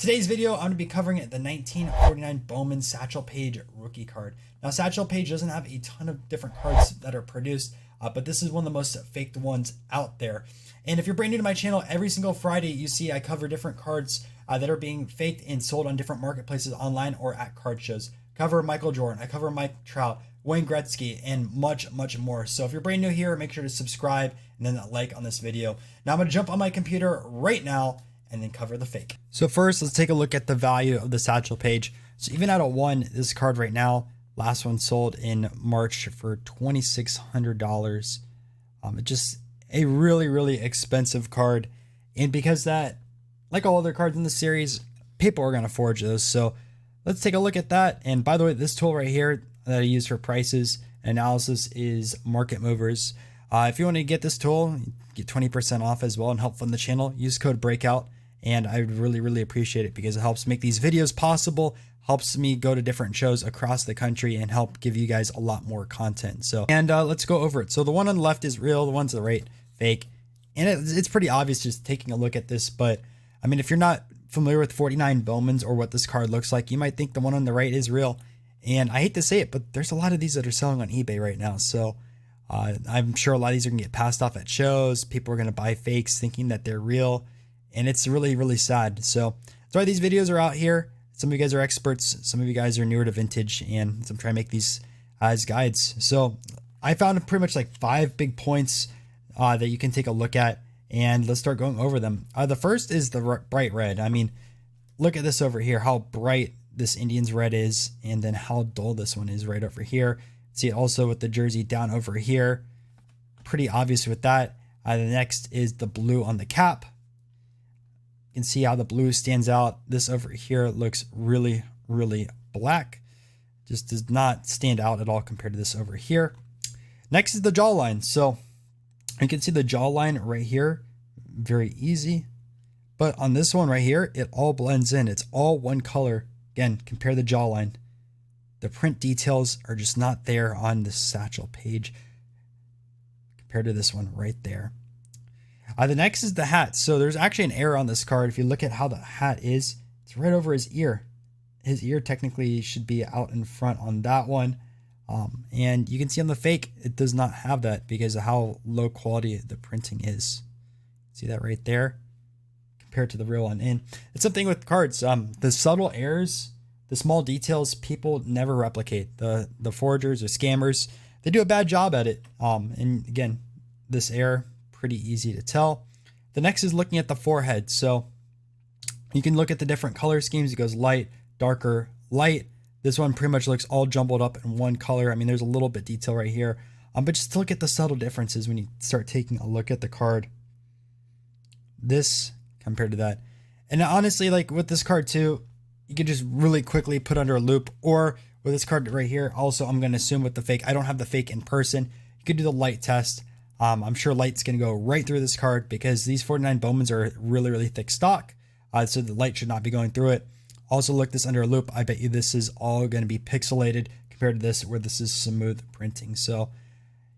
Today's video, I'm going to be covering the 1949 Bowman Satchel Paige rookie card. Now, Satchel Paige doesn't have a ton of different cards that are produced, but this is one of the most faked ones out there. And if you're brand new to my channel, every single Friday you see I cover different cards that are being faked and sold on different marketplaces online or at card shows. I cover Michael Jordan, I cover Mike Trout, Wayne Gretzky, and much more. So if you're brand new here, make sure to subscribe and then like on this video. Now I'm going to jump on my computer right now and then cover the fake. So first, let's take a look at the value of the Satchel Paige. So even at a 1, this card right now, last one sold in March for $2,600. It's just a really expensive card. And because that, like all other cards in the series, people are going to forge those. So let's take a look at that. And by the way, this tool right here that I use for prices analysis is Market Movers. If you want to get this tool, get 20% off as well and help fund the channel, use code Breakout. And I would really appreciate it because it helps make these videos possible, helps me go to different shows across the country and help give you guys a lot more content. So, and let's go over it. So the one on the left is real, the one to the right, fake. And it's pretty obvious just taking a look at this. But I mean, if you're not familiar with 49 Bowmans or what this card looks like, you might think the one on the right is real. And I hate to say it, but there's a lot of these that are selling on eBay right now. So I'm sure a lot of these are gonna get passed off at shows. People are gonna buy fakes thinking that they're real. And it's really sad. So that's why these videos are out here. Some of you guys are experts. Some of you guys are newer to vintage. And I'm trying to make these as guides. So I found pretty much like 5 big points that you can take a look at. And let's start going over them. The first is the bright red. I mean, look at this over here, how bright this Indians red is. And then how dull this one is right over here. See it also with the jersey down over here. Pretty obvious with that. The next is the blue on the cap. You can see how the blue stands out. This over here looks really black. Just does not stand out at all compared to this over here. Next is the jawline. So you can see the jawline right here. Very easy. But on this one right here, it all blends in. It's all one color. Again, compare the jawline. The print details are just not there on the Satchel Paige compared to this one right there. The next is the hat. So there's actually an error on this card. If you look at how the hat is, it's right over his ear. His ear technically should be out in front on that one. And you can see on the fake, it does not have that because of how low quality the printing is. See that right there compared to the real one. And it's something with cards. The subtle errors, the small details, people never replicate. The forgers or scammers, they do a bad job at it. And again, this error, pretty easy to tell. The next is looking at the forehead. So you can look at the different color schemes. It goes light, darker, light. This one pretty much looks all jumbled up in one color. I mean, there's a little bit detail right here, but just look at the subtle differences when you start taking a look at the card. This compared to that. And honestly, like with this card too, you could just really quickly put under a loop, or with this card right here, also I'm going to assume with the fake, I don't have the fake in person. You could do the light test. I'm sure light's going to go right through this card because these 49 Bowmans are really thick stock. So the light should not be going through it. Also look this under a loop. I bet you this is all going to be pixelated compared to this where this is smooth printing. So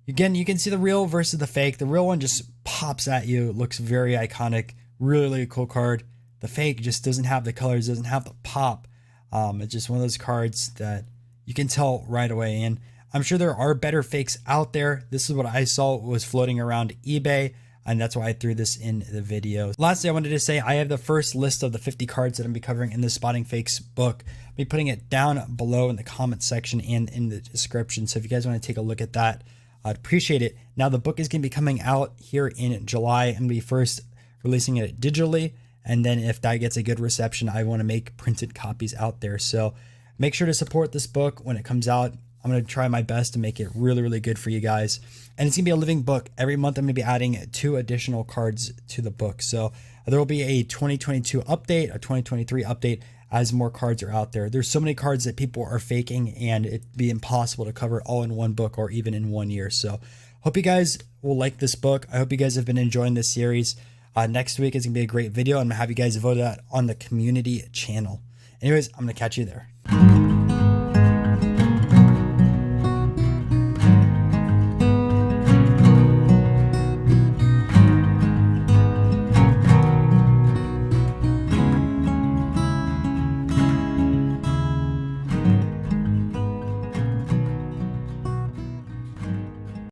again, you can see the real versus the fake. The real one just pops at you. It looks very iconic. Really cool card. The fake just doesn't have the colors, doesn't have the pop. It's just one of those cards that you can tell right away. And I'm sure there are better fakes out there. This is what I saw was floating around eBay, and that's why I threw this in the video. Lastly, I wanted to say I have the first list of the 50 cards that I'm going to be covering in the Spotting Fakes book. I'll be putting it down below in the comment section and in the description. So if you guys want to take a look at that, I'd appreciate it. Now the book is going to be coming out here in July. I'm going to be first releasing it digitally, and then if that gets a good reception, I want to make printed copies out there. So make sure to support this book when it comes out. I'm going to try my best to make it really good for you guys. And it's going to be a living book. Every month I'm going to be adding 2 additional cards to the book. So there will be a 2022 update, a 2023 update as more cards are out there. There's so many cards that people are faking and it'd be impossible to cover all in one book or even in 1 year. So hope you guys will like this book. I hope you guys have been enjoying this series. Next week is going to be a great video. I'm going to have you guys vote out on the community channel. Anyways, I'm going to catch you there.